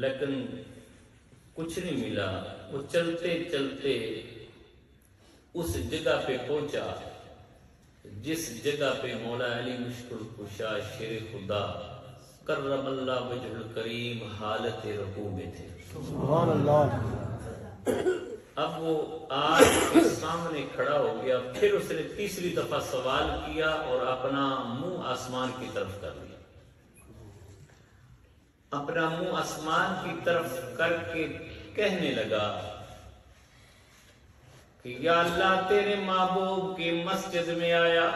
لیکن کچھ نہیں ملا. وہ چلتے چلتے اس جگہ پہ پہنچا جس جگہ پہ مولا علی مشکل کشا شیر خدا کرم اللہ وجہ الکریم حالت رکوع میں تھے. سبحان اللہ. اب وہ آج کے سامنے کھڑا ہو گیا. پھر اس نے تیسری دفعہ سوال کیا اور اپنا منہ آسمان کی طرف کر لیا. اپنا منہ آسمان کی طرف کر کے کہنے لگا کہ یا اللہ تیرے محبوب کی مسجد میں آیا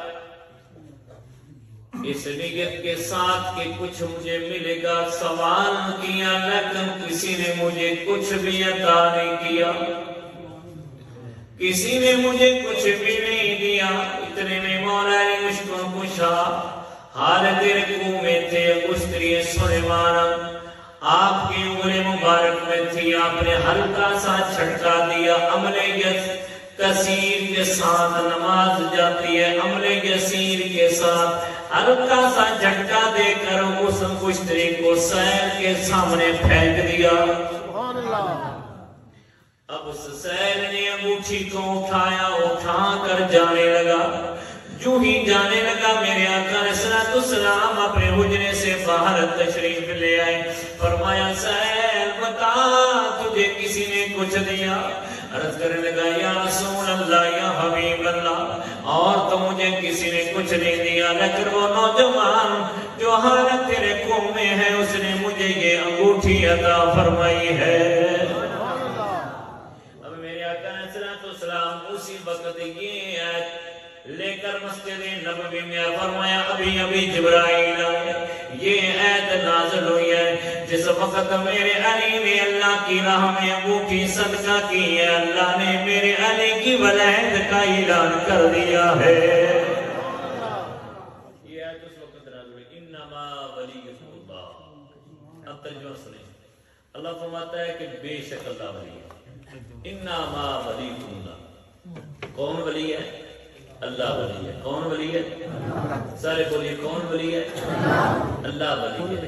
اس نیت کے ساتھ کہ کچھ مجھے ملے گا. سوال کیا لیکن کسی نے مجھے کچھ بھی عطا نہیں کیا, کسی نے مجھے کچھ بھی نہیں دیا. اتنے میں مولا علی مشکل کشا حالت رکوع میں تھے. اشتری سلیمان آپ کی انگلی مبارک میں تھی. آپ نے ہلکا سا چھٹکا دیا. عمل کثیر کے ساتھ نماز جاتی ہے. عمل یسیر کے ساتھ ہلکا سا جھٹکا دے کر اس اشتری کو سیل کے سامنے پھینک دیا. سبحان اللہ. اب اس سیل نے انگوٹھی کو اٹھایا, اٹھا کر جانے لگا. جو ہی جانے لگا میرے آقا علیہ السلام اپنے حجرے سے باہر تشریف لے آئے. فرمایا سیل بتا تجھے کسی نے کچھ دیا؟ عرض کرنے لگا یا رسول اللہ یا حبیب اللہ اور تو مجھے کسی نے کچھ نہیں دیا, لیکن وہ نوجوان جو حالت رکوع میں ہے اس نے مجھے یہ انگوٹھی عطا فرمائی ہے. اب میرے آقا علیہ السلام اسی وقت یہ آیت لے کر مسجد نبوی میں فرمایا ابھی ابھی جبرائیل آئے. یہ آیت نازل ہوئی ہے جس وقت میرے علی نے اللہ کی راہ میں انگوٹھی صدقہ کی ہے. اللہ نے میرے علی کی ولایت کا اعلان کر دیا ہے. یہ آیت اس وقت نازل ہوئی انما ولیکم اللہ. اب ترجمہ سنیں. اللہ فرماتا ہے کہ بے شک اللہ ولی ہے. انما ولیکم اللہ. کون ولی ہے؟ اللہ ولی ہے. کون ولی ہے؟ سارے بولیے کون ولی ہے؟ اللہ ولی ہے.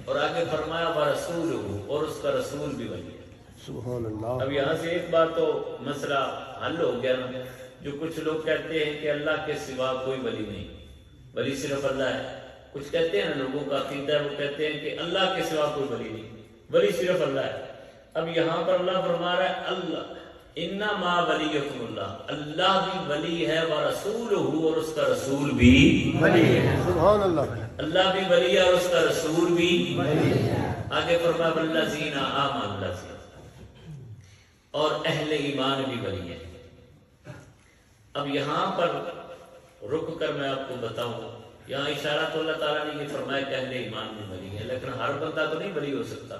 اور آگے فرمایا ورسولہ, اور اس کا رسول بھی ولی ہے. سبحان اللہ. اب یہاں سے ایک بات تو مسئلہ حل ہو گیا نا. جو کچھ لوگ کہتے ہیں کہ اللہ کے سوا کوئی ولی نہیں, ولی صرف اللہ ہے. کچھ کہتے ہیں نا لوگوں کا عقیدہ ہے, وہ کہتے ہیں کہ اللہ کے سوا کوئی ولی نہیں, ولی صرف اللہ ہے. اب یہاں پر اللہ فرما رہا ہے اللہ انما ولیکم اللہ, اللہ بھی ولی ہے ورسولہ, اور اس کا رسول بھی ولی ہے. سبحان اللہ. اللہ بھی ولی ہے اور اس کا رسول بھی ولی ہے. آگے فرمایا والذین آمنوا, اور اہل ایمان بھی ولی ہے. اب یہاں پر رک کر میں آپ کو بتاؤں, یہاں اشارہ تو اللہ تعالیٰ نے یہ فرمایا کہ اہل ایمان بھی ولی ہے, لیکن ہر بندہ تو نہیں ولی ہو سکتا.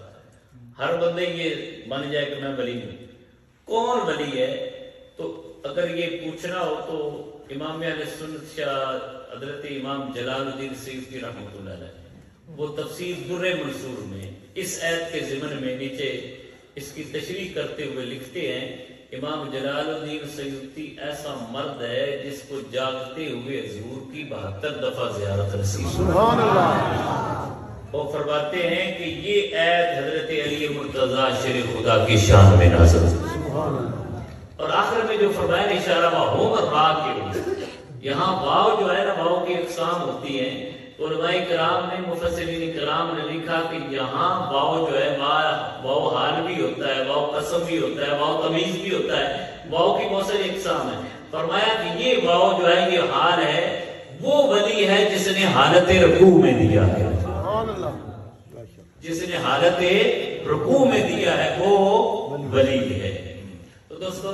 ہر بندے یہ بن جائے کہ میں ولی ہوں. کون ولی ہے؟ تو اگر یہ پوچھنا ہو تو امام اہل سنت شاہ حضرت امام جلال الدین سیوطی رحمۃ اللہ علیہ وہ تفسیر در منصور میں اس آیت کے ضمن میں نیچے اس کی تشریح کرتے ہوئے لکھتے ہیں امام جلال الدین سیوطی ایسا مرد ہے جس کو جاگتے ہوئے حضور کی 72 دفعہ زیارت نصیب. سبحان اللہ. وہ فرماتے ہیں کہ یہ آیت حضرت علی مرتضیٰ شیر خدا کی شان میں نازل ہوئی. اور آخر میں جو فرمایا اشارہ واؤ اور را کے, یہاں واؤ جو ہے نا واؤ کی اقسام ہوتی ہیں. علماء کرام نے مفسرین کرام نے لکھا کہ یہاں واؤ جو ہے واؤ حال بھی ہوتا ہے, واؤ قسم بھی ہوتا ہے, واؤ تمیز بھی ہوتا ہے. واؤ کی بہت ساری اقسام ہیں. فرمایا کہ یہ واؤ جو ہے یہ حال ہے, وہ ولی ہے جس نے حالت رکوع میں دیا ہے. جس نے حالت رکوع میں دیا ہے وہ ولی ہے. تو دوستو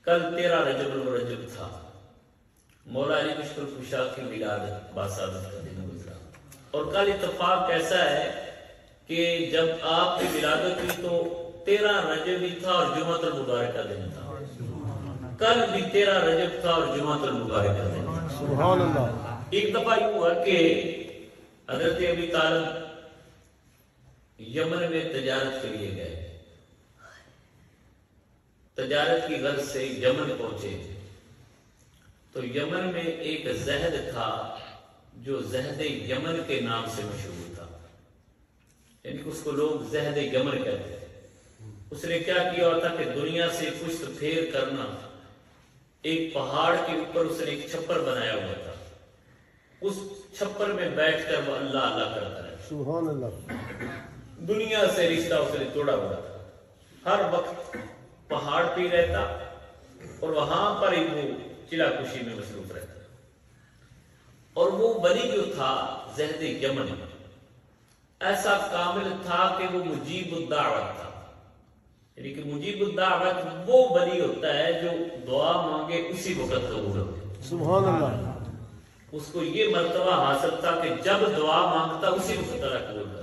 کل 13 رجب المرجب تھا, مولا علی مشکل کشا کی ولادت باسعادت کا دن گزرا. اور کل اتفاق ایسا ہے کہ جب آپ کی ولادت ہوئی تو 13 رجب بھی تھا اور جمعۃ المبارک کا دن تھا. کل بھی 13 رجب تھا اور جمعۃ المبارک کا دن تھا. سبحان اللہ. ایک دفعہ یوں ہوا کہ حضرت ابی طالب یمن میں تجارت کے لیے گئے. تجارت کی غرض سے یمن پہنچے تو یمن میں ایک زہد تھا جو زہد یمن کے نام سے مشہور تھا. یعنی کہ اس کو لوگ زہد یمن کہتے ہیں. اس نے کیا کیا ہوتا کہ دنیا سے پشت پھیر کرنا، ایک پہاڑ کے اوپر اس نے ایک چھپر بنایا ہوا تھا، اس چھپر میں بیٹھ کر وہ اللہ اللہ کرتا ہے. سبحان اللہ. دنیا سے رشتہ اس نے توڑا ہوا تھا، ہر وقت پہاڑ پہ رہتا اور وہاں پر ہی وہ چلا کشی میں مصروف رہتا. اور وہ ولی جو تھا زہد یمن ایسا کامل تھا کہ وہ مجیب الدعوت تھا. یعنی کہ مجیب الدعوت وہ ولی ہوتا ہے جو دعا مانگے اسی وقت قبول ہوتی. سبحان اللہ. اس کو یہ مرتبہ حاصل تھا کہ جب دعا مانگتا اسی وقت اللہ قبول کرتا.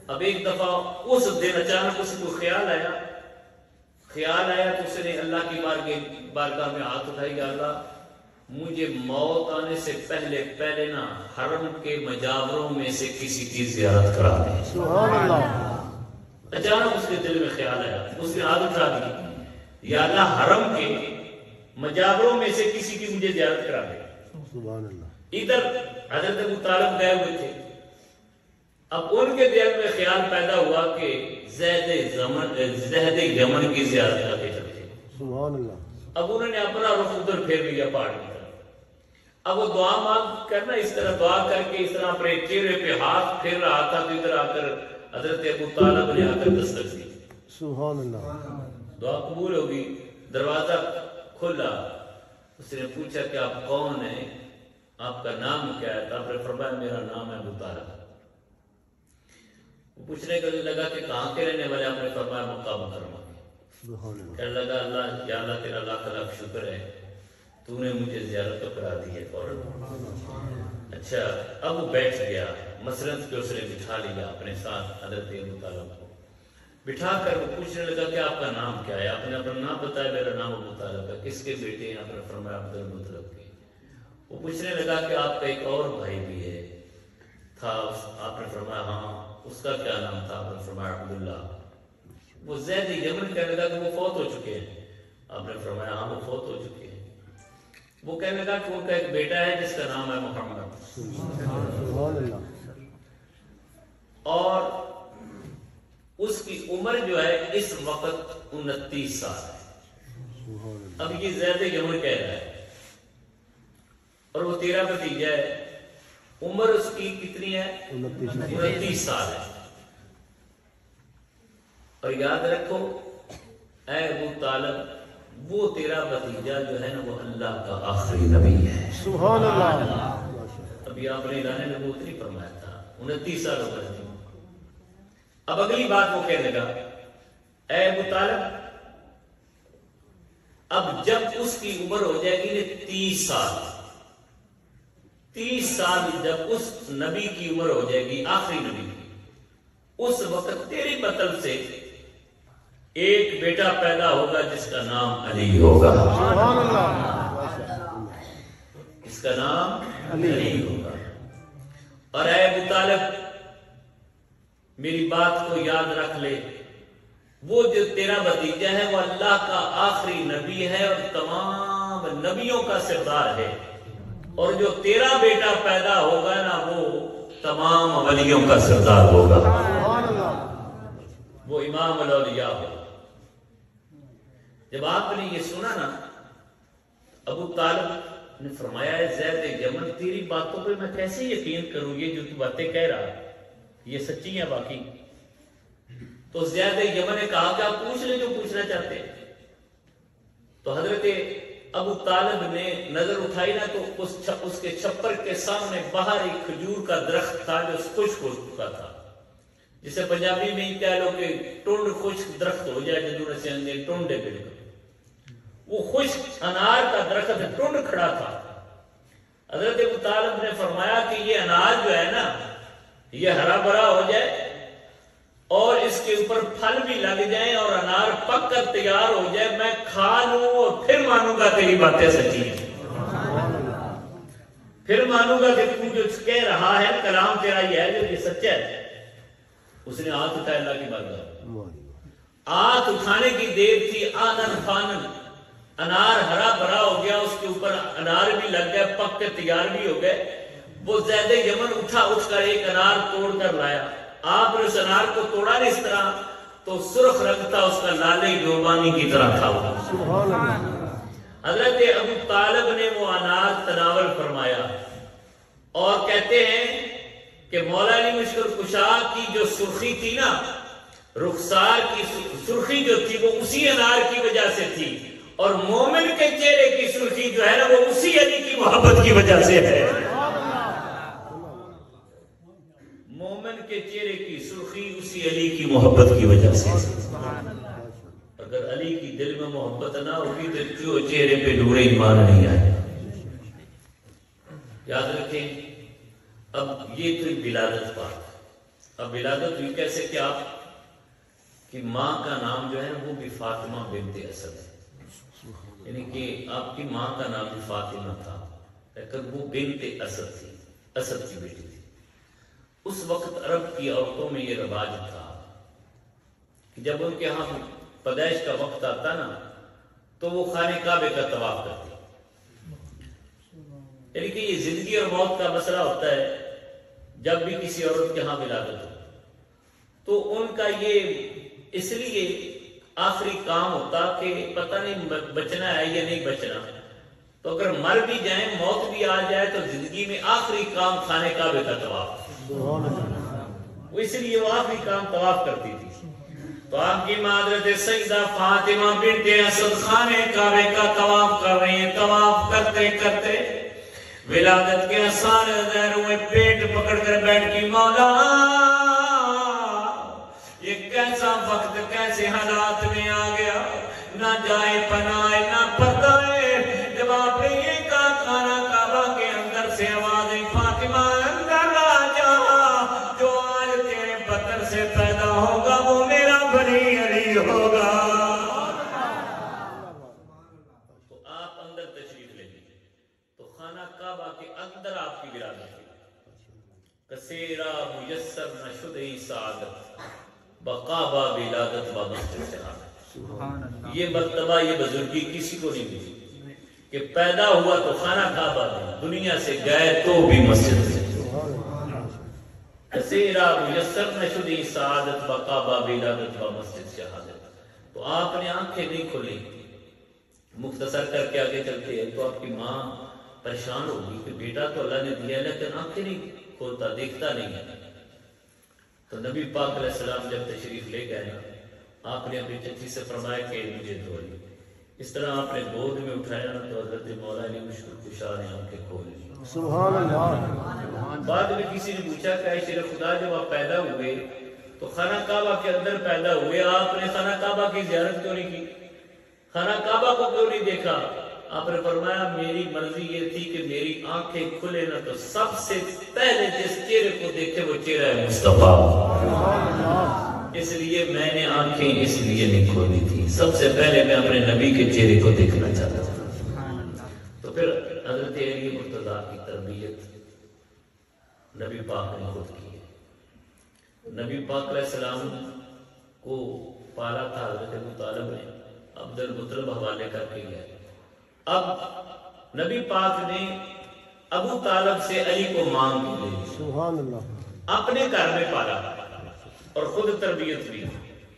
اب ایک دفعہ اس دن اچانک اس کو خیال آیا تو اس نے اللہ کی بارگاہ میں ہاتھ اٹھائی، یا اللہ مجھے موت آنے سے پہلے نا حرم کے مجاوروں میں سے کسی کی زیارت کرا دے. سبحان اللہ. اچانک اس کے دل میں خیال آیا، اس نے ہاتھ اٹھا دی، یا اللہ حرم کے مجاوروں میں سے کسی کی مجھے زیارت کرا دے. سبحان اللہ. ادھر حضرت ابو طالب گئے ہوئے تھے. اب ان کے دل میں خیال پیدا ہوا کہ زہد یمن کی زیارت کر کے چلتے. سبحان اللہ. اب انہوں نے اپنا رخ ادھر پھیر لیا پہاڑ کی طرف. اب وہ دعا مانگ کرنا اس طرح دعا کر کے اس طرح اپنے چہرے پہ ہاتھ پھیر رہا تھا تو ادھر آ کر حضرت ابو طالب نے آ کر دستک دی. سبحان اللہ. دعا قبول ہوگی. دروازہ کھلا. اس نے پوچھا کہ آپ کون ہیں، آپ کا نام کیا ہے؟ آپ نے فرمایا میرا نام ہے ابو طالب. وہ پوچھنے کے لیے لگا کہ کہاں کے رہنے والے؟ آپ نے فرمایا مکہ مکرمہ. کہنے لگا اللہ یا اللہ تیرا لاکھ لاکھ شکر ہے، تو نے مجھے زیارت تو کرا دی ہے فوراً. اچھا اب وہ بیٹھ گیا. مسرت کے اس نے بٹھا لیا اپنے ساتھ حضرت ابو طالب کو. بٹھا کر وہ پوچھنے لگا کہ آپ کا نام کیا ہے؟ آپ نے اپنا نام بتایا، میرا نام ابو طالب ہے. کس کے بیٹے ہیں؟ آپ نے فرمایا عبد المطلب کے. وہ پوچھنے لگا کہ آپ کا ایک اور بھائی بھی ہے تھا؟ آپ نے فرمایا ہاں. اس کا کیا نام تھا؟ آپ نے فرمایا عبداللہ. وہ زید یمن کہنے لگا کہ وہ فوت ہو چکے ہیں. آپ نے فرمایا ہاں وہ فوت ہو چکے ہیں. وہ کہنے لگا کہ ان کا ایک بیٹا ہے جس کا نام ہے محمد. سبحان اللہ. اور اس کی عمر جو ہے اس وقت 29 سال ہے. اب یہ زید یمن کہہ رہا ہے اور وہ تیرا بھتیجا ہے. عمر اس کی کتنی ہے؟ 29 سال ہے. اور یاد رکھو اے ابو طالب، وہ تیرا بھتیجا جو ہے نا وہ اللہ کا آخری نبی ہے. سبحان اللہ. ابھی آپ نے اعلان نبوت نہیں فرمایا تھا، 29 سال ہو گئے. اب اگلی بات وہ کہنے لگا اے ابو طالب، اب جب اس کی عمر ہو جائے گی 30 سال جب اس نبی کی عمر ہو جائے گی آخری نبی کی، اس وقت تیری مطلب سے ایک بیٹا پیدا ہوگا جس کا نام علی ہوگا. سبحان اللہ. اس کا نام علی ہوگا. اور اے ابو طالب میری بات کو یاد رکھ لے، وہ جو تیرا بھتیجا ہے وہ اللہ کا آخری نبی ہے اور تمام نبیوں کا سردار ہے. اور جو تیرا بیٹا پیدا ہوگا نا وہ تمام ولیوں کا سردار ہوگا. وہ امام الاولیاء ہوگا. جب آپ نے یہ سنا نا، ابو طالب نے فرمایا ہے زید یمن تیری باتوں پہ میں کیسے یقین کروں؟ یہ جو تو باتیں کہہ رہا یہ سچی ہیں باقی؟ تو زید یمن نے کہا کہ آپ پوچھ لیں جو پوچھنا چاہتے ہیں. تو حضرت ابو طالب نے نظر اٹھائی نا تو اس کے چھپر کے سامنے باہر ایک کھجور کا درخت تھا جو خشک ہو چکا تھا، جسے پنجابی میں ہی کہہ لو کہ ٹونڈ خشک درخت ہو جائے جدوں سے انگے ٹونڈے پہ. وہ خشک انار کا درخت ٹونڈ کھڑا تھا. حضرت ابو طالب نے فرمایا کہ یہ انار جو ہے نا یہ ہرا بھرا ہو جائے اور اس کے اوپر پھل بھی لگ جائیں اور انار پک کر تیار ہو جائے، میں کھا لوں اور پھر مانوں گا تیری باتیں سچی ہیں. پھر مانوں گا کہ تو جو کہہ رہا ہے کلام تیرا یہ ہے جو یہ سچا ہے. اس نے ہاتھ اٹھایا اللہ کی بات. ہاتھ اٹھانے کی دیر تھی، آنن فانن انار ہرا بھرا ہو گیا، اس کے اوپر انار بھی لگ گئے، پک کے تیار بھی ہو گئے. وہ زید یمن اٹھا، اٹھ کر ایک انار توڑ کر لایا آپ نے اس انار کو توڑا نہیں اس طرح تو سرخ رنگ تھا اس کا، لالے جوبانی کی طرح تھا وہ۔ سبحان اللہ۔ حضرت ابو طالب نے وہ انار تناول فرمایا اور کہتے ہیں کہ مولا علی مشکل کشا کی جو سرخی تھی نا، رخسار کی سرخی جو تھی وہ اسی انار کی وجہ سے تھی، اور مومن کے چہرے کی سرخی جو ہے نا وہ اسی علی کی محبت کی وجہ سے ہے۔ مومن کے چہرے کی سرخی اسی علی کی محبت کی وجہ سے۔ اگر علی کی دل میں محبت نہ ہوگی تو چہرے پہ نور ایمان نہیں آئے۔ یاد رکھیں، اب یہ تو ولادت بات، اب ولادت ہوئی کیسے کہ آپ کی ماں کا نام جو ہے وہ بھی فاطمہ بنت اسد ہے، یعنی کہ آپ کی ماں کا نام بھی فاطمہ تھا لیکن وہ بنت اسد تھی، اسد کی بیٹی تھی۔ اس وقت عرب کی عورتوں میں یہ رواج تھا کہ جب ان کے ہاں پیدائش کا وقت آتا نا تو وہ خانہ کعبے کا طواف کرتے، یعنی کہ یہ زندگی اور موت کا مسئلہ ہوتا ہے۔ جب بھی کسی عورت کے ہاں ولادت ہو تو ان کا یہ اس لیے آخری کام ہوتا کہ پتہ نہیں بچنا ہے یا نہیں بچنا، تو اگر مر بھی جائیں، موت بھی آ جائے تو زندگی میں آخری کام خانہ کعبے کا طواف، وہ اس لیے وہ آخری کام طواف کرتی تھی۔ تو آپ کی حضرت سیدہ فاطمہ بنت اسد خانہ کعبے کا طواف کر رہی ہیں، طواف کرتے کرتے ولادت کے آثار ظاہر ہوئے، پیٹ پکڑ کر بیٹھ کی مولا یہ کیسا وقت کیسے حالات میں آ گیا، نہ جائے پناہ نہ پردائے۔ جب آپ نے یہ کہا خانہ کعبہ کے اندر سے آواز آئی، فاطمہ اندر آ جا، جو آج تیرے بطن سے پیدا ہوگا وہ میرا بنی علی ہوگا۔ تو آپ اندر تشریف لے لیجیے، تو خانہ کعبہ کے اندر آپ کی ولادت ہوئی۔ کثیرہ میسر نہ شدہی سعادت، بقابہ ولادت و مسجد شہادت۔ یہ مرتبہ یہ بزرگی کسی کو نہیں ملی کہ پیدا ہوا تو خانہ کعبہ میں، دنیا سے گئے تو بھی مسجد سے۔ کثیرہ میسر نہ شدہی سعادت، بقابہ ولادت و مسجد شہادت۔ تو آپ نے آنکھیں نہیں کھولی، مختصر کر کے آگے چلتے ہیں تو آپ کی ماں پریشان ہوگی کہ بیٹا تو اللہ نے دیا لیکن آنکھیں نہیں کھولتا، دیکھتا نہیں ہے۔ تو نبی پاک علیہ السلام جب تشریف لے گئے، آپ نے اپنی چچی سے فرمایا کہ مجھے دھو لی۔ اس طرح آپ نے گود میں اٹھایا تو حضرت مولا علی مشکل کشا نے آنکھیں کھول لی۔ سبحان اللہ۔ بعد میں کسی نے پوچھا کہ اے شیر خدا جب آپ پیدا ہوئے تو خانہ کعبہ کے اندر پیدا ہوئے، آپ نے خانہ کعبہ کی زیارت کیوں نہیں کی، خانہ کعبہ کو کیوں نہیں دیکھا؟ آپ نے فرمایا میری مرضی یہ تھی کہ میری آنکھیں کھلے نہ تو سب سے پہلے جس چہرے کو دیکھے وہ چہرہ ہے مصطفیٰ، اس لیے میں نے آنکھیں اس لیے نہیں کھولی تھی، سب سے پہلے میں اپنے نبی کے چہرے کو دیکھنا چاہتا تھا۔ تو پھر حضرت علی مرتضیٰ کی تربیت نبی پاک نے خود کی ہے۔ نبی پاک علیہ السلام کو پالا تھا حضرت ابو طالب نے، عبد المطلب حوالے کر کے گیا۔ اب نبی پاک نے ابو طالب سے علی کو مانگ لی، سبحان اللہ، اپنے گھر میں پالا اور خود تربیت بھی۔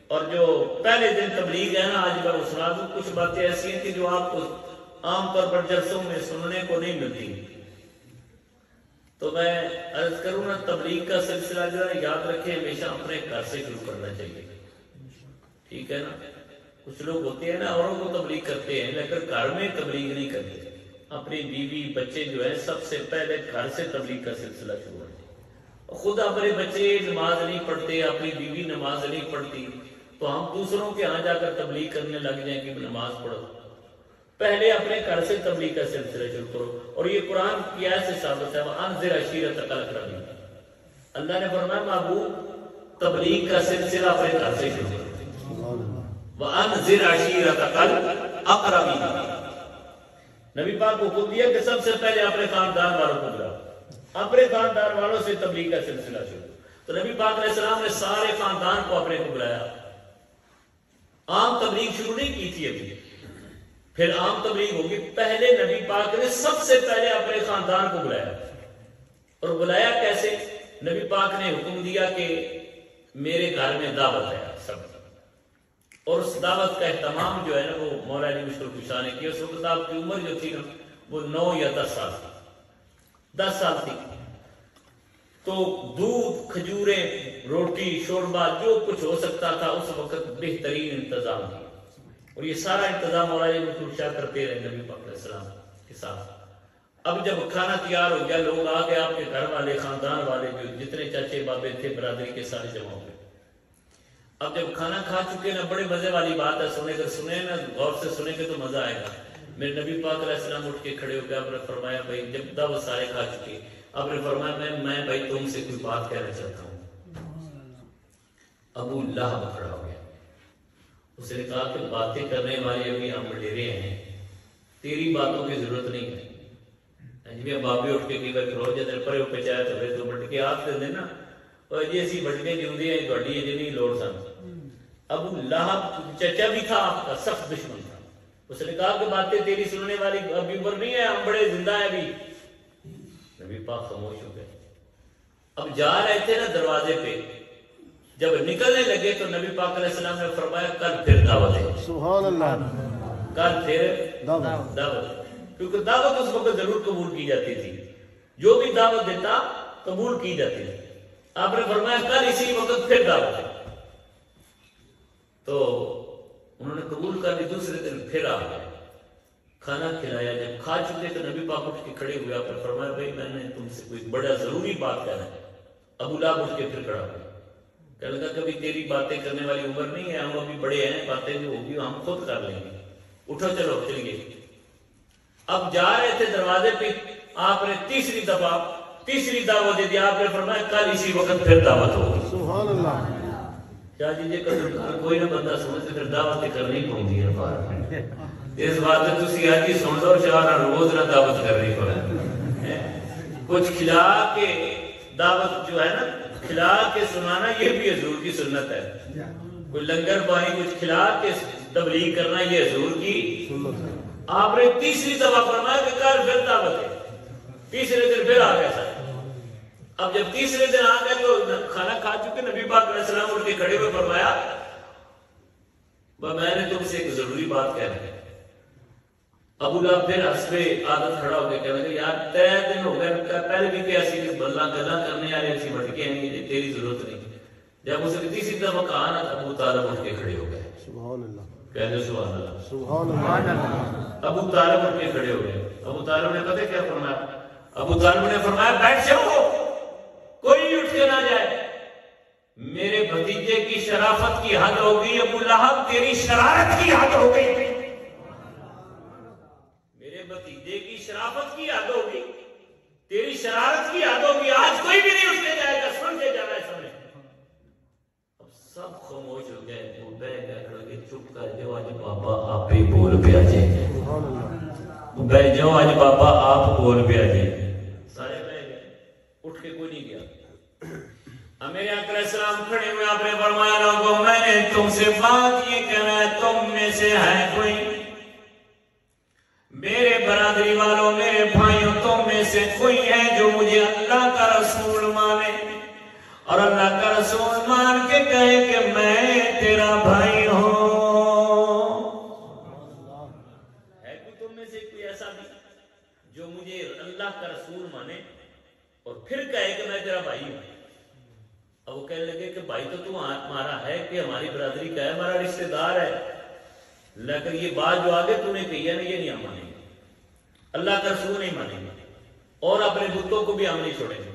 اور جو پہلے دن تبلیغ ہے نا، آج میں سنا دوں کچھ باتیں ایسی ہیں کہ جو آپ کو عام طور پر جلسوں میں سننے کو نہیں ملتی، تو میں عرض کروں نا تبلیغ کا سلسلہ جو ہے یاد رکھیں ہمیشہ اپنے گھر سے شروع کرنا چاہیے، ٹھیک ہے نا؟ کچھ لوگ ہوتے ہیں نا اوروں کو تبلیغ کرتے ہیں لیکن گھر میں تبلیغ نہیں کرتے، اپنی بیوی بچے جو ہے سب سے پہلے گھر سے تبلیغ کا سلسلہ شروع ہے۔ خود اپنے بچے نماز نہیں پڑھتے، اپنی بیوی نماز نہیں پڑھتی، تو ہم دوسروں کے ہاں جا کر تبلیغ کرنے لگ جائیں کہ نماز پڑھو، پہلے اپنے گھر سے تبلیغ کا سلسلہ شروع کرو۔ اور یہ قرآن کی آیت سے ثابت ہے، وَأَنذِرْ عَشِيرَتَكَ الْأَقْرَبِينَ، اللہ نے فرمایا محبوب تبلیغ کا سلسلہ اپنے گھر سے شروع کرو۔ وَأَنذِرْ عَشِيرَتَكَ الْأَقْرَبِينَ، نبی پاک کو حکم دیا کہ سب سے پہلے اپنے خاندان والوں کو بلاؤ، اپنے خاندان والوں سے تبلیغ کا سلسلہ شروع۔ تو نبی پاک علیہ السلام نے سارے خاندان کو اپنے کو بلایا، عام تبلیغ شروع نہیں کی تھی ابھی، پھر عام تبلیغ ہوگی۔ پہلے نبی پاک نے سب سے پہلے اپنے خاندان کو بلایا، اور بلایا کیسے؟ نبی پاک نے حکم دیا کہ میرے گھر میں دعوت ہے سب، اور اس دعوت کا اہتمام جو ہے نا وہ مولا علی مشکل کشا نے کیا۔ اس وقت آپ کی عمر جو تھی نا وہ 9 یا 10 سال تھی، 10 سال تھی۔ تو دودھ، کھجوریں، روٹی، شوربہ جو کچھ ہو سکتا تھا اس وقت بہترین انتظام تھا، اور یہ سارا انتظام مولا علی مشکل کشا کرتے رہے نبی پاک علیہ السلام کے ساتھ۔ اب جب کھانا تیار ہو گیا، لوگ آ گئے، آپ کے گھر والے، خاندان والے، جو جتنے چاچے بابے تھے برادری کے سارے جمع ہو گئے۔ اب جب کھانا کھا چکے نا، بڑے مزے والی بات ہے، سنیں نا، غور سے سنیں گے تو مزہ آئے گا۔ میرے نبی پاک علیہ السلام اٹھ کے کھڑے ہو گئے، آپ نے فرمایا بھائی، جب دعوت سارے کھا چکے، آپ نے فرمایا میں بھائی تم سے کوئی بات کہنا چاہتا ہوں۔ ابو لہب کھڑا ہو گیا، اس نے کہا کہ باتیں کرنے والے ابھی ہم ڈیرے ہیں، تیری باتوں کی ضرورت نہیں ہے۔ جی بابے اٹھ کے کئی بار کرو جدھر پرے ہو کے چاہے تو تو بٹ کے آپ دے نا، اور جی اسی بٹنے جیوندی ہیں گاڑی ہے جنہیں لوڑ سن۔ ابو لہب چچا بھی تھا آپ کا، سخت دشمن تھا۔ اس نے کہا کہ باتیں تیری سننے والی ابھی عمر نہیں ہے، ہم بڑے زندہ ہیں ابھی۔ نبی پاک خاموش ہو گئے۔ اب جا رہے تھے نا دروازے پہ، جب نکلنے لگے تو نبی پاک علیہ السلام نے فرمایا کل پھر دعوت ہے، سبحان اللہ، کل پھر دعوت ہے، کیونکہ دعوت اس وقت ضرور قبول کی جاتی تھی، جو بھی دعوت دیتا قبول کی جاتی تھی۔ آپ نے فرمایا کل اسی وقت پھر دعوت ہے، تو انہوں نے قبول کر لی۔ دوسرے دن پھر آ گئے، کھانا کھلایا، جب کھا چکے تو نبی پاک اٹھ کے کھڑے ہوئے، آپ نے فرمایا بھائی میں نے تم سے کوئی بڑا ضروری بات کہنا ہے۔ ابو لہب اٹھ کے پھر کھڑا ہوا، کہنے لگا کبھی تیری باتیں کرنے والی عمر نہیں ہے، ہم ابھی بڑے ہیں، باتیں جو ہوگی ہم خود کر لیں گے، اٹھو چلو چلیے۔ اب جا رہے تھے دروازے پہ، آپ نے تیسری دعوت دے دی، آپ نے فرمایا کل اسی وقت پھر دعوت ہوگی۔ سبحان اللہ، کیا جی کوئی نہ بندہ سمجھتے پھر دعوت کرنی پڑتی ہے، اس بات میں تسی آج ہی سن لو، شاہ روز نہ دعوت کرنی پڑے، کچھ کھلا کے دعوت جو ہے نا کھلا کے سنانا، یہ بھی حضور کی سنت ہے۔ کوئی لنگر پانی کچھ کھلا کے تبلیغ کرنا، یہ حضور کی سنت ہے۔ آپ نے تیسری دفعہ فرمایا کہ کل پھر دعوت ہے، تیسرے دن پھر آ گیا سر۔ اب جب تیسرے دن آ گئے تو کھانا کھا چکے، نبی پاک علیہ السلام اٹھ کے کھڑے ہوئے فرمایا میں نے تم سے ایک ضروری بات کہنا ہے۔ ابو لہب پھر حسب عادت کھڑا ہو کے کہنے لگا یار 3 دن ہو گئے، پہلے بھی کہ ایسی گلا کرنے والے ایسی بھٹکے ہیں، تیری ضرورت نہیں۔ جب اسے تیسری دفعہ کہا نا تو ابو طالب اٹھ کے کھڑے ہو گئے، سبحان اللہ، کہنے سبحان اللہ، سبحان اللہ۔ ابو طالب اٹھ کے کھڑے ہو گئے۔ ابو طالب نے پتہ کیا فرمایا؟ ابو طالب نے فرمایا بیٹھ جاؤ، کوئی اٹھ کے نہ جائے، میرے بھتیجے کی شرافت کی حد ہو گئی، ابو لہب تیری شرارت کی حد ہو گئی، میرے بھتیجے کی شرافت کی حد ہو گئی، تیری شرارت کی حد ہو گئی، آج کوئی بھی نہیں اٹھ کے جائے گا، سن کے جانا ہے سمجھ۔ اب سب خاموش ہو گئے، وہ بہ گئے، کھڑے کے چپ کر جاؤ، آج بابا آپ ہی بول پہ آ جائے، بہ جاؤ آج بابا آپ بول پہ آ جائے۔ سارے بہ گئے، اٹھ کے کوئی نہیں گیا۔ میرے آقا علیہ السلام کھڑے ہوئے، آپ نے فرمایا لوگوں میں نے تم سے بات یہ کہنا ہے، تم میں سے ہے کوئی میرے برادری والوں، میرے بھائیوں، تم میں سے کوئی ہے جو مجھے اللہ کا رسول مانے اور اللہ کا رسول مان کے کہے کہ میں تیرا بھائی ہوں؟ ہے کوئی تم میں سے کوئی ایسا بھی جو مجھے اللہ کا رسول مانے اور پھر کہے کہ میں تیرا بھائی ہوں؟ اب وہ کہنے لگے کہ بھائی تو ہمارا ہے کہ ہماری برادری کا ہے، ہمارا رشتہ دار ہے، لیکن یہ بات جو آگے تو نے کہی ہے نا یہ نہیں ہم مانیں گے، اللہ کا رسول نہیں مانیں گے، اور اپنے بتوں کو بھی ہم نہیں چھوڑیں گے۔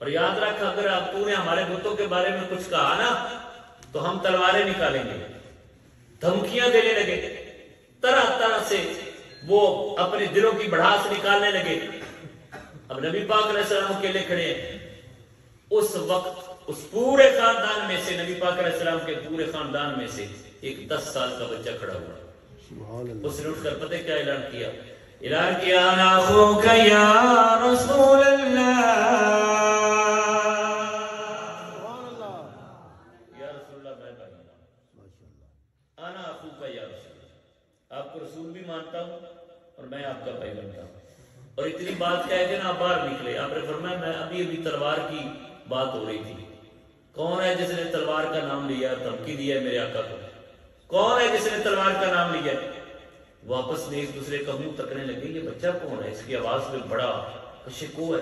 اور یاد رکھ اگر اب تو نے ہمارے بتوں کے بارے میں کچھ کہا نا تو ہم تلواریں نکالیں گے، دھمکیاں دینے لگے، طرح طرح سے وہ اپنے دلوں کی بڑھاس نکالنے لگے۔ اب نبی پاک علیہ السلام اکیلے کھڑے ہیں، اس وقت اس پورے خاندان میں سے، نبی پاک علیہ السلام کے پورے خاندان میں سے ایک 10 سال کا بچہ کھڑا ہوا، اس نے اٹھ کر پتہ کیا اعلان کیا؟ اعلان کیا انا اخوک یا رسول اللہ، یا رسول اللہ میں بھائی ہوں، انا اخوک یا رسول اللہ، آپ کو رسول بھی مانتا ہوں اور میں آپ کا بھائی بنتا ہوں۔ اور اتنی بات کہہ کے نا باہر نکلے، آپ نے فرمایا میں ابھی تلوار کی بات ہو رہی تھی، کون ہے جس نے تلوار کا نام لیا اور دھمکی دیا میرے آقا کو؟ کون ہے جس نے تلوار کا نام لیا؟ واپس میں ایک دوسرے کا منہ تکنے لگے یہ بچہ کون ہے؟ اس کی آواز میں بڑا شکو ہے،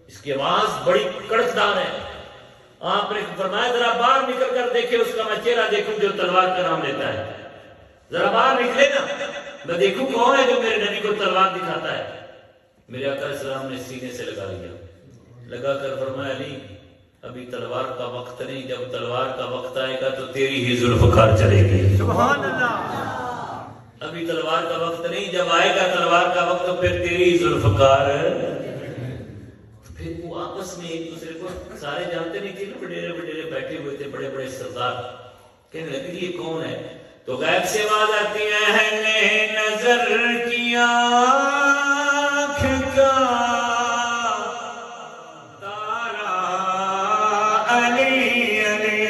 اس کی آواز بڑی کڑکدار ہے۔ آپ نے فرمایا ذرا باہر نکل کر دیکھے اس کا میں چہرہ دیکھوں جو تلوار کا نام لیتا ہے، ذرا باہر نکلے نا میں دیکھوں کون ہے جو میرے نبی کو تلوار دکھاتا ہے۔ میرے آقا علیہ السلام نے سینے سے لگا لیا، لگا کر فرمایا علی ابھی تلوار کا وقت نہیں، جب تلوار کا وقت آئے گا تو تیری ہی ذوالفقار چلے گی۔ سبحان اللہ۔ ابھی تلوار کا وقت نہیں، جب آئے گا تلوار کا وقت تو پھر تیری ہی ذوالفقار۔ پھر وہ آپس میں ایک دوسرے کو سارے جانتے نہیں تھے، وڈیرے وڈیرے بیٹھے ہوئے تھے، بڑے بڑے سردار، کہنے لگے یہ کون ہے؟ تو غیب سے آواز آتی ہے اہل نظر کی آنکھ کا تارا علی علی،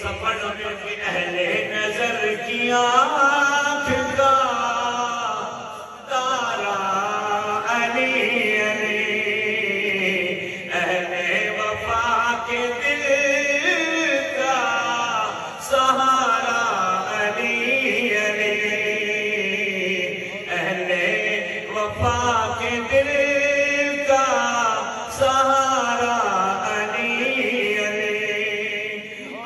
سفر کے اہل نظر کی آنکھ کا تارا علی علی، اہل وفا کے دل کا سہارا علی علی، اہل وفا کے دل کا سہارا علی علی،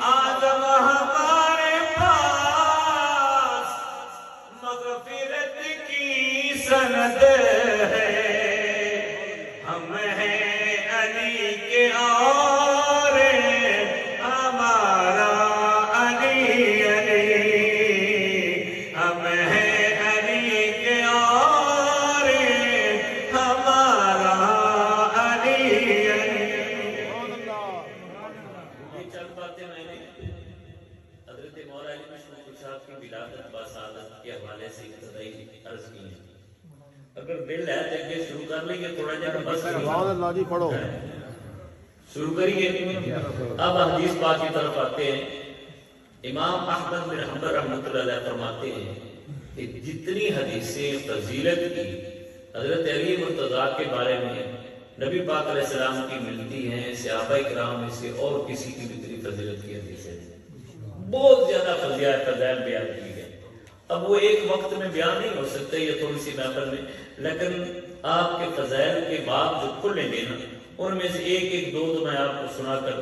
آدم ہمارے پاس مغفرت کی سند ہے، ہم ہیں علی کے اور ہمارا علی علی، ہم ہیں علی کے اور ہمارا علی علی۔ یہ چند باتیں میں نے حضرت مولا علی مشموق صاحب کی ولادت باسعادت کے حوالے سے ابتدائی عرض کی ہے۔ اگر دل ہے تو یہ شروع کر لیں گے تھوڑا جہاں بس سبحان اللہ جی پڑھو۔ شروع کریے۔ اب حدیث پاک کی طرف آتے ہیں۔ امام احمد بن حنبل رحمۃ اللہ علیہ فرماتے ہیں کہ جتنی حدیثیں فضیلت کی حضرت علی مرتضیٰ کے بارے میں نبی پاک علیہ السلام کی ملتی ہیں، صحابہ کرام میں سے اور کسی کی بھی اتنی فضیلت کی حدیثیں بہت زیادہ فضائل بیان کی گئی۔ اب وہ ایک وقت میں بیان نہیں ہو سکتا یہ تھوڑی سی محفل میں، لیکن آپ کے فضائل کے بعد جو کھلیں گے نا ان میں سے ایک ایک دو میں آپ کو سنا کر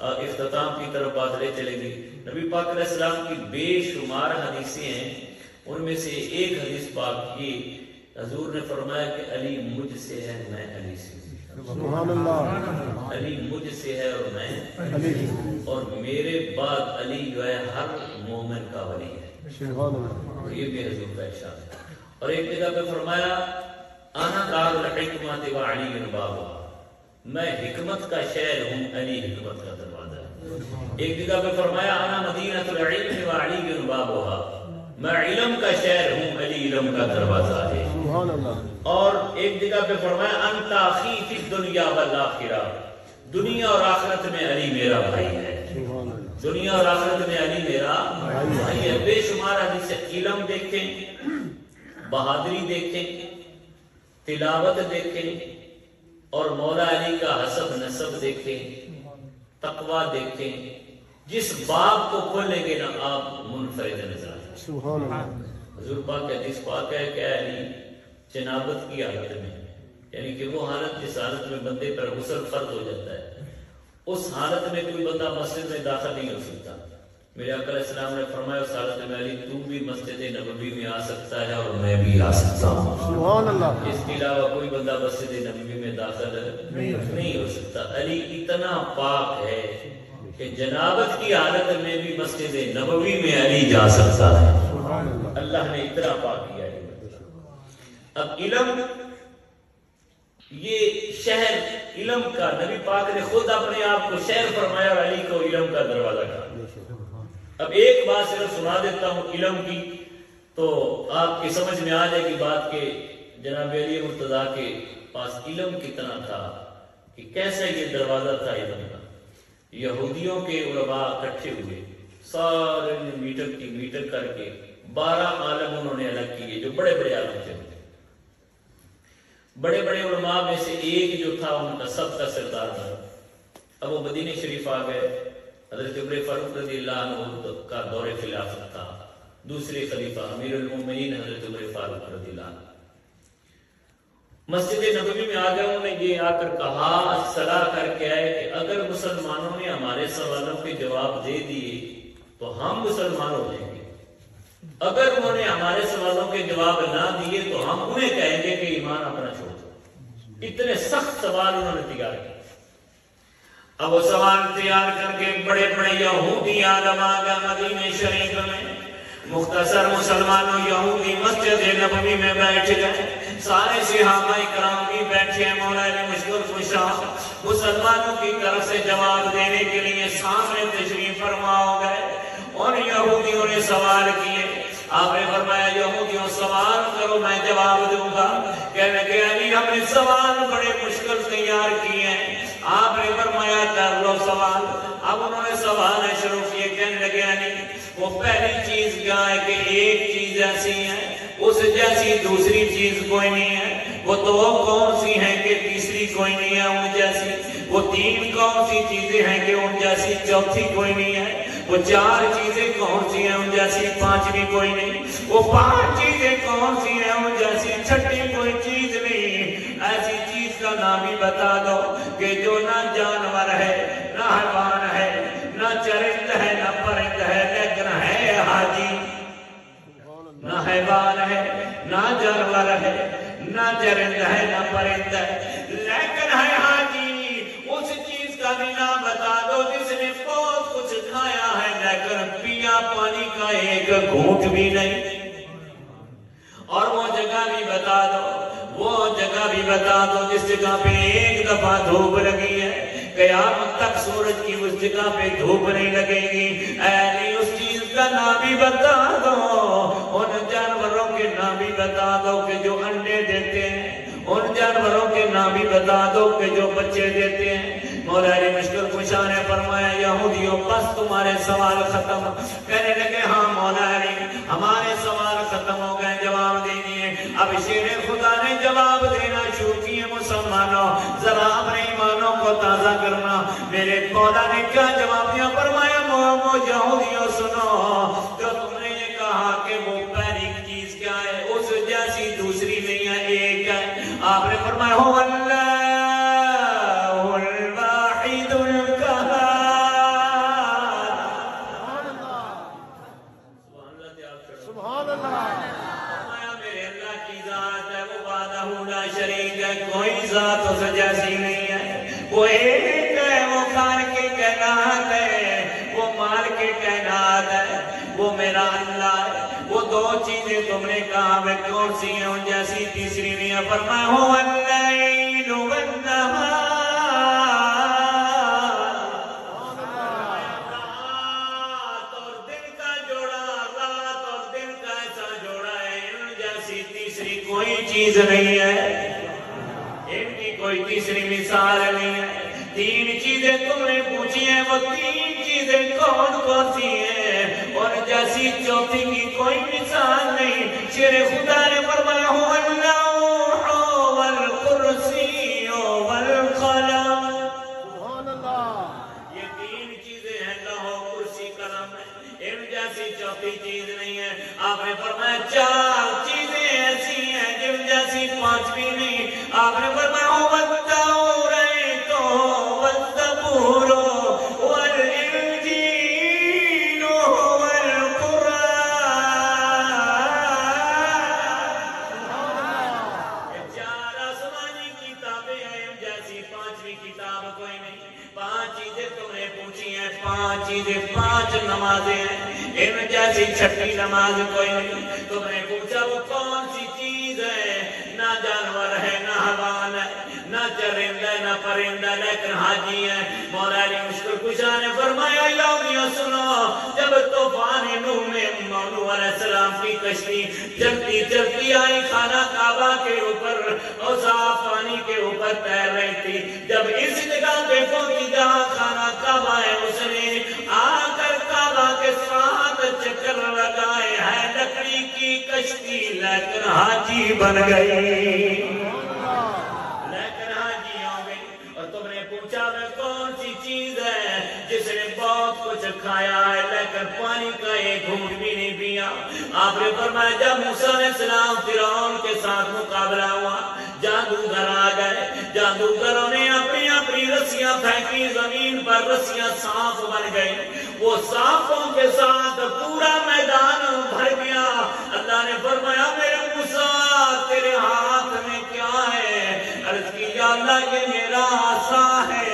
اختتام کی طرف بات لے چلیں گے۔ نبی پاک علیہ السلام کی بے شمار حدیثیں ہیں، ان میں سے ایک حدیث پاک کی حضور نے فرمایا کہ علی مجھ سے ہے میں علی سے ہوں۔ سبحان اللہ۔ علی مجھ سے ہے اور میں علی اور میرے بعد علی جو ہے ہر مومن کا ولی ہے۔ سبحان اللہ۔ یہ بھی حضور کا ارشاد ہے۔ اور ایک جگہ پہ فرمایا انا دار الحکمت و علی بابها، میں حکمت کا شہر ہوں، علی حکمت کا دروازہ ہے۔ ایک جگہ پہ فرمایا انا مدینہ العلم و علی بابها، میں علم کا شہر ہوں، علی علم کا دروازہ ہے۔ سبحان اللہ۔ اور ایک جگہ پہ فرمایا انت اخی فی الدنیا والآخرہ، دنیا اور آخرت میں علی میرا بھائی ہے۔ سبحان اللہ۔ دنیا اور آخرت میں علی میرا بھائی ہے۔ بے شمار حدیث علم دیکھیں، بہادری دیکھیں، تلاوت دیکھیں، اور مولا علی کا حسب نسب دیکھیں، تقوی دیکھیں، جس باب کو کھولیں گے نا آپ منفرد نظر آئیں۔ سبحان اللہ۔ حضور پاک حدیث پاک ہے کہ علی جنابت کی حالت میں، یعنی کہ وہ حالت جس حالت میں بندے پر غسل فرض ہو جاتا ہے، اس حالت میں کوئی بندہ مسجد میں داخل نہیں ہو سکتا۔ میرے آقا علیہ السلام نے فرمایا اس حالت میں علی تو بھی مسجد نبوی میں آ سکتا ہے اور میں بھی آ سکتا ہوں۔ سبحان اللہ۔ اس کے علاوہ کوئی بندہ مسجد نبوی میں داخل نہیں ہو سکتا۔ علی اتنا پاک ہے کہ جنابت کی حالت میں بھی مسجد نبوی میں علی جا سکتا ہے۔ اللہ نے اتنا پاک کیا ہے۔ اب علم، یہ شہر علم کا، نبی پاک نے خود اپنے آپ کو شہر فرمایا اور علی کو علم کا دروازہ کہا۔ اب ایک بات صرف سنا دیتا ہوں علم کی، تو آپ کی سمجھ میں آ جائے گی بات کہ جناب علی مرتضیٰ کے پاس علم کتنا تھا، کہ کیسا یہ دروازہ تھا علم کا۔ یہودیوں کے علماء اکٹھے ہوئے، سارے میٹر کر کے 12 عالم انہوں نے الگ کیے جو بڑے بڑے عالم تھے۔ بڑے بڑے علماء میں سے ایک جو تھا ان کا سب کا سردار تھا، اب وہ مدینہ شریف آ گئے. حضرت عمر فاروق رضی اللہ عنہ کا دور خلافت تھا. دوسرے خلیفہ امیر المومنین حضرت عمر فاروق رضی اللہ عنہ مسجد نبوی میں آ گئے. انہوں نے یہ آ کر کہا, صلاح کر کے آئے کہ اگر مسلمانوں نے ہمارے سوالوں کے جواب دے دیے تو ہم مسلمان ہو جائیں گے, اگر انہوں نے ہمارے سوالوں کے جواب نہ دیے تو ہم انہیں کہیں گے کہ ایمان اپنا چھوڑ دو. اتنے سخت سوال انہوں نے تیار کیے. اب وہ سوال تیار کر کے بڑے بڑے یہودی عالم آ گئے مدینہ شریف میں. مختصر مسلمانوں یہودی مسجد نبوی میں بیٹھ گئے. سارے صحابہ کرام بھی بیٹھے ہیں. مولا علی مشکل خوشا مسلمانوں کی طرف سے جواب دینے کے لیے سامنے تشریف فرما ہو گئے. اور یہودیوں نے سوال کیے. آپ نے فرمایا یہودیوں سوال کرو میں جواب دوں گا. کہنے کہ علی ہم نے سوال بڑے مشکل تیار کیے ہیں. آپ نے فرمایا کر لو سوال. اب انہوں نے سوال شروع کیے. کہنے لگے علی وہ پہلی چیز کیا ہے کہ ایک چیز ایسی ہے اس جیسی دوسری چیز کوئی نہیں ہے. وہ تو کون سی ہیں کہ تیسری کوئی نہیں ہے ان جیسی. وہ تین کون سی چیزیں ہیں کہ ان جیسی چوتھی کوئی نہیں ہے. وہ چار چیزیں کون سی ہیں ان جیسی پانچویں کوئی نہیں. وہ پانچ چیزیں کون سی ہیں ان جیسی چھٹی کوئی چیز نہیں. ایسی چیز کا نام ہی بتا دو کہ جو نہ جانور ہے نہ حیوان ہے نہ چرند ہے نہ پرند ہے لیکن ہے حاجی. نہ حیوان ہے نہ جانور ہے نہ چرند ہے نہ پرند ہے لیکن ہے حاجی. اس چیز کا بھی نام بتا دو جس نے بہت کچھ کھایا ہے لیکن پیا پانی کا ایک گھونٹ بھی نہیں. اور وہ جگہ بھی بتا دو, وہ جگہ بھی بتا دو جس جگہ پہ ایک دفعہ دھوپ لگی ہے قیامت تک سورج کی اس جگہ پہ دھوپ نہیں لگے گی. اے اس چیز کا نام بھی بتا دو. ان جانوروں کے نام بھی بتا دو کہ جو انڈے دیتے ہیں. ان جانوروں کے نام بھی بتا دو کہ جو بچے دیتے ہیں. مولا علی مشکل خوشا نے فرمایا یہودیوں بس تمہارے سوال ختم. کہنے لگے ہاں مولا علی ہمارے سوال ختم ہو گئے, جواب دے دیے. اب شیر خدا نے جواب دینا شروع کیے. مسلمانوں ذرا اپنے ایمانوں کو تازہ کرنا. میرے مولا نے کیا جواب دیا؟ فرمایا یہودیوں سنو, جو تم نے یہ کہا کہ وہ پہلی چیز کیا ہے اس جیسی دوسری نہیں ہے ایک ہے. آپ نے فرمایا ہو اللہ الواحد القہار. سبحان اللہ. فرمایا میرے اللہ کی ذات ہے وہ وحدہ لا شریک ہے, کوئی ذات اس جیسی نہیں ہے. وہ ایک ہے, وہ خالق کائنات ہے, وہ مالک کائنات ہے, وہ میرا اللہ ہے. وہ دو چیزیں تم نے کہا میں کون سی ہیں ان جیسی تیسری نہیں ہے. فرمایا ہو اللیل والنہار. رات اور دن کا جوڑا, رات اور دن کا ایسا جوڑا ہے ان جیسی تیسری کوئی چیز نہیں ہے. ان کی کوئی تیسری مثال نہیں ہے. تین چیزیں تم نے پوچھی ہیں, وہ تین چیزیں کون کون سی ہیں اور جیسی چوتھی کی کوئی مثال نہیں. شیر خدا نے فرمایا ہو اللوح والکرسی والقلم. سبحان اللہ. یہ تین چیزیں ہیں, لوح کرسی قلم ہے. ان جیسی چوتھی چیز نہیں ہے. آپ نے فرمایا چار چیزیں ایسی ہیں جن جیسی پانچویں نہیں. آپ نے فرمایا ہو پانچ نمازیں ہیں ان جیسی چھٹی نماز کوئی نہیں. تم نے پوچھا وہ کون سی چیز ہے؟ نہ جانور ہے نہ حیوان ہے نہ چرند ہے نہ پرند ہے لیکن حاجی ہے. مولا علی مشکل کشا نے فرمایا یہودیوں سنو, جب طوفان نوح میں نوح علیہ السلام کی کشتی چلتی چلتی آئی خانہ کعبہ کے اوپر اور صاف پانی کے اوپر تیر رہی تھی. جب اس جگہ پہ پہنچی جہاں خانہ کعبہ ہے اس نے آ کر کعبہ کے ساتھ چکر لگائے ہے. لکڑی کی کشتی لیکن حاجی بن گئی. لیکن حاجی ہو گئی. اور تم نے پوچھا میں کون سی چیز بہت کچھ کھایا ہے لیکن پانی کا ایک گھونٹ بھی نہیں پیا۔ آپ نے فرمایا جب موسیٰ علیہ السلام فرعون کے ساتھ مقابلہ ہوا، جادوگر آ گئے، جادوگروں نے اپنی اپنی رسیاں پھینکی زمین پر، رسیاں سانپ بن گئی، وہ سانپوں کے ساتھ پورا میدان بھر گیا۔ اللہ نے فرمایا میرے موسیٰ تیرے ہاتھ میں کیا ہے؟ عرض کی یا اللہ یہ میرا عصا ہے۔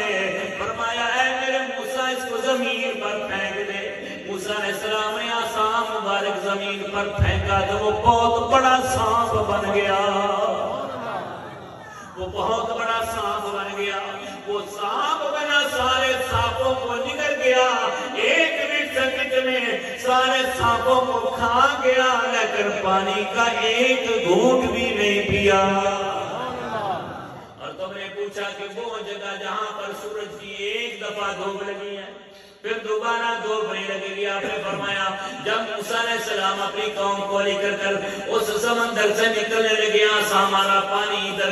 فرمایا اے میرے موسیٰ اس کو زمین پر پھینک دے۔ موسیٰ علیہ السلام نے عصا مبارک زمین پر پھینکا تو وہ بہت بڑا سانپ بن گیا، وہ بہت بڑا سانپ بن گیا۔ وہ سانپ بنا سارے سانپوں کو نگل گیا، ایک سیکنڈ میں سارے سانپوں کو کھا گیا لیکن پانی کا ایک گھونٹ بھی نہیں پیا۔ اور تم نے پوچھا کہ وہ جگہ جہاں پر سورج کی ایک دفعہ دھوپ لگی ہے پھر دوبارہ دھوپ نہیں لگے گی، آپ نے فرمایا جب موسیٰ علیہ السلام اپنی قوم کو لے کر اس سمندر سے نکلنے لگے، ہمارا پانی ادھر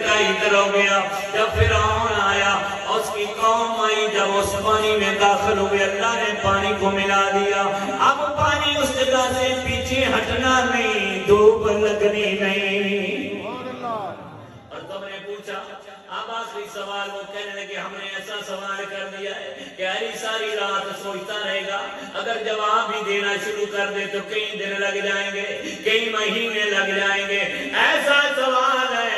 کا ادھر ہو گیا۔ جب فرعون آیا اس کی قوم آئی، جب اس پانی میں داخل ہوئے اللہ نے پانی کو ملا دیا، اب پانی اس جگہ سے پیچھے ہٹنا نہیں، دھوپ لگنی نہیں۔ اور تم نے پوچھا اب آخری سوال، وہ کہنے لگے ہم نے ایسا سوال کر دیا ہے کہ ساری رات سوچتا رہے گا، اگر جواب بھی دینا شروع کر دے تو کئی دن لگ جائیں گے، کئی مہینے لگ جائیں گے، ایسا سوال ہے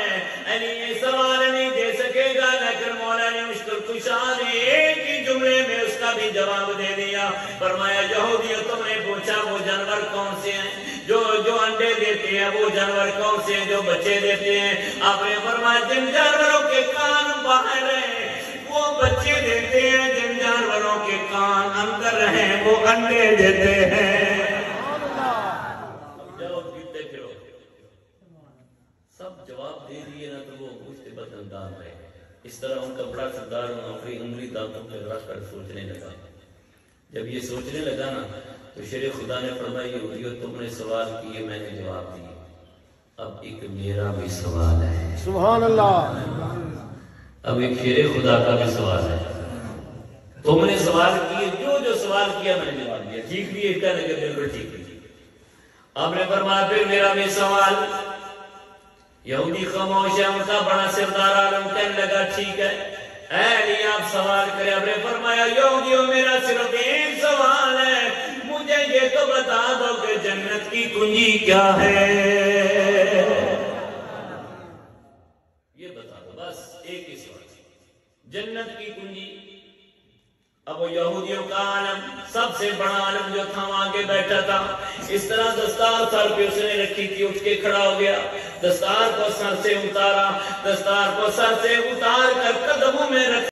یہ سوال نہیں دے سکے گا۔ لیکن مولا نے مشکل کشا نے ایک ہی جملے میں اس کا بھی جواب دے دیا۔ فرمایا یہودیوں تم نے پوچھا وہ جانور کون سے ہیں جو انڈے دیتے ہیں، وہ جانور کون سے ہیں جو بچے دیتے ہیں؟ آپ نے فرمایا جن جانوروں کے کان باہر ہیں وہ بچے دیتے ہیں، جن جانوروں کے کان اندر ہیں وہ انڈے دیتے ہیں۔ سب جواب دے دیے نا تو وہ پوچھتے بدندان رہے۔ اس طرح ان کا بڑا سردار اپنی انگلی دانتوں پہ رکھ کر سوچنے لگا۔ جب یہ سوچنے لگا نا تو شیر خدا نے فرمایا یہودیوں تم نے سوال کیے میں نے جواب دیے، اب ایک میرا بھی سوال ہے۔ سبحان اللہ۔ اب ایک شیر خدا کا بھی سوال ہے۔ تم نے سوال کیے، جو سوال کیا میں نے جواب دیا، ٹھیک بھی ایک کہنے کے بالکل ٹھیک بھی۔ آپ نے فرمایا پھر میرا بھی سوال۔ یہودی خاموش ہے، ان کا بڑا سردار عالم کہنے لگا ٹھیک ہے اے علی آپ سوال کریں۔ آپ نے فرمایا یہودیوں میرا صرف ایک سوال ہے، مجھے یہ تو بتا دو کہ جنت کی کنجی کیا ہے، یہ بتا دو بس ایک ہی سوال، جنت کی کنجی۔ اب وہ یہودیوں کا عالم سب سے بڑا عالم جو تھا وہاں کے بیٹھا تھا، اس طرح دستار سر پہ اس نے رکھی تھی، اٹھ کے کھڑا ہو گیا، دستار کو سر سے اتارا، دستار کو سر سے اتار کر قدموں میں رکھ